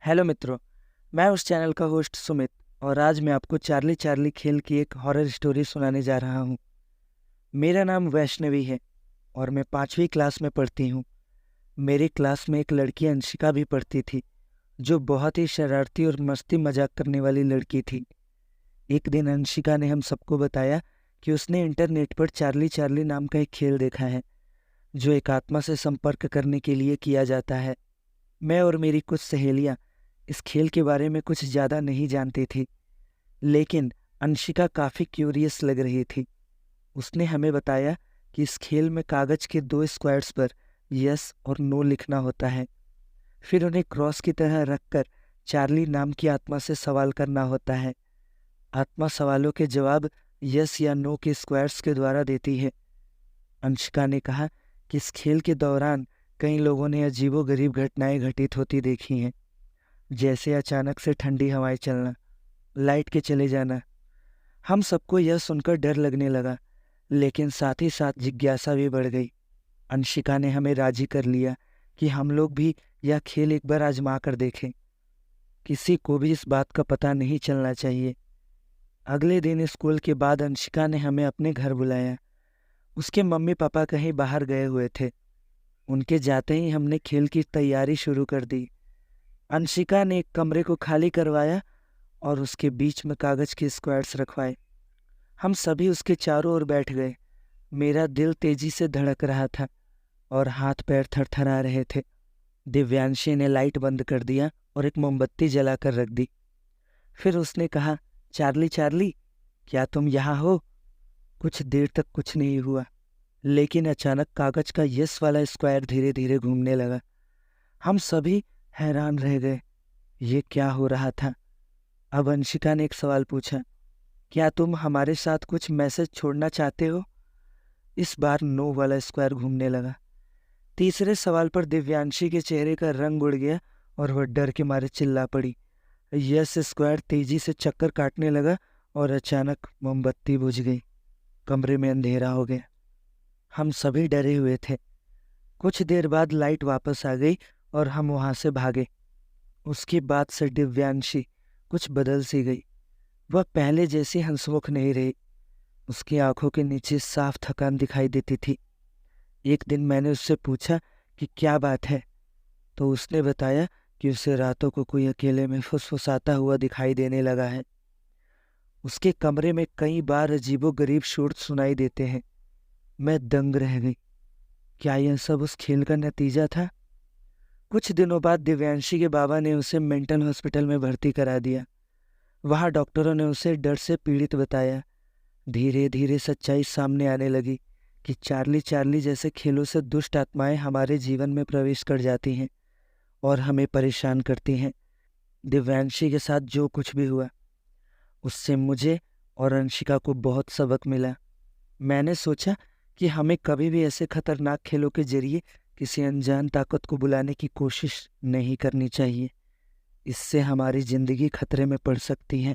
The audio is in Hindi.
हेलो मित्रों, मैं उस चैनल का होस्ट सुमित और आज मैं आपको चार्ली चार्ली खेल की एक हॉरर स्टोरी सुनाने जा रहा हूँ। मेरा नाम वैष्णवी है और मैं 5वीं क्लास में पढ़ती हूँ। मेरी क्लास में एक लड़की अंशिका भी पढ़ती थी, जो बहुत ही शरारती और मस्ती मजाक करने वाली लड़की थी। एक दिन अंशिका ने हम सबको बताया कि उसने इंटरनेट पर चार्ली चार्ली नाम का एक खेल देखा है, जो एक आत्मा से संपर्क करने के लिए किया जाता है। मैं और मेरी कुछ सहेलियां इस खेल के बारे में कुछ ज़्यादा नहीं जानती थी, लेकिन अंशिका काफ़ी क्यूरियस लग रही थी। उसने हमें बताया कि इस खेल में कागज़ के 2 स्क्वायर्स पर यस और नो लिखना होता है। फिर उन्हें क्रॉस की तरह रखकर चार्ली नाम की आत्मा से सवाल करना होता है। आत्मा सवालों के जवाब यस या नो के स्क्वायर्स के द्वारा देती है। अंशिका ने कहा कि इस खेल के दौरान कई लोगों ने अजीबोगरीब घटनाएं घटित होती देखी हैं, जैसे अचानक से ठंडी हवाएं चलना, लाइट के चले जाना। हम सबको यह सुनकर डर लगने लगा, लेकिन साथ ही साथ जिज्ञासा भी बढ़ गई। अंशिका ने हमें राजी कर लिया कि हम लोग भी यह खेल एक बार आजमा कर देखें। किसी को भी इस बात का पता नहीं चलना चाहिए। अगले दिन स्कूल के बाद अंशिका ने हमें अपने घर बुलाया। उसके मम्मी पापा कहीं बाहर गए हुए थे। उनके जाते ही हमने खेल की तैयारी शुरू कर दी। अंशिका ने एक कमरे को खाली करवाया और उसके बीच में कागज के स्क्वायर्स रखवाए। हम सभी उसके चारों ओर बैठ गए। मेरा दिल तेजी से धड़क रहा था और हाथ पैर थरथरा रहे थे। दिव्यांशी ने लाइट बंद कर दिया और एक मोमबत्ती जलाकर रख दी। फिर उसने कहा, चार्ली चार्ली, क्या तुम यहाँ हो? कुछ देर तक कुछ नहीं हुआ, लेकिन अचानक कागज का यस वाला स्क्वायर धीरे धीरे घूमने लगा। हम सभी हैरान रह गए। ये क्या हो रहा था? अब अंशिका ने एक सवाल पूछा, क्या तुम हमारे साथ कुछ मैसेज छोड़ना चाहते हो? इस बार नो वाला स्क्वायर घूमने लगा। तीसरे सवाल पर दिव्यांशी के चेहरे का रंग उड़ गया और वह डर के मारे चिल्ला पड़ी। यस स्क्वायर तेजी से चक्कर काटने लगा और अचानक मोमबत्ती बुझ गई। कमरे में अंधेरा हो गया। हम सभी डरे हुए थे। कुछ देर बाद लाइट वापस आ गई और हम वहां से भागे। उसके बाद से दिव्यांशी कुछ बदल सी गई। वह पहले जैसी हंसमुख नहीं रही। उसकी आंखों के नीचे साफ थकान दिखाई देती थी। एक दिन मैंने उससे पूछा कि क्या बात है, तो उसने बताया कि उसे रातों को कोई अकेले में फुसफुसाता हुआ दिखाई देने लगा है। उसके कमरे में कई बार अजीबोगरीब शोर सुनाई देते हैं। मैं दंग रह गई। क्या यह सब उस खेल का नतीजा था? कुछ दिनों बाद दिव्यांशी के बाबा ने उसे मेंटल हॉस्पिटल में भर्ती करा दिया। वहाँ डॉक्टरों ने उसे डर से पीड़ित बताया। धीरे धीरे सच्चाई सामने आने लगी कि चार्ली चार्ली जैसे खेलों से दुष्ट आत्माएं हमारे जीवन में प्रवेश कर जाती हैं और हमें परेशान करती हैं। दिव्यांशी के साथ जो कुछ भी हुआ, उससे मुझे और अंशिका को बहुत सबक मिला। मैंने सोचा कि हमें कभी भी ऐसे खतरनाक खेलों के जरिए किसी अनजान ताकत को बुलाने की कोशिश नहीं करनी चाहिए। इससे हमारी जिंदगी खतरे में पड़ सकती है।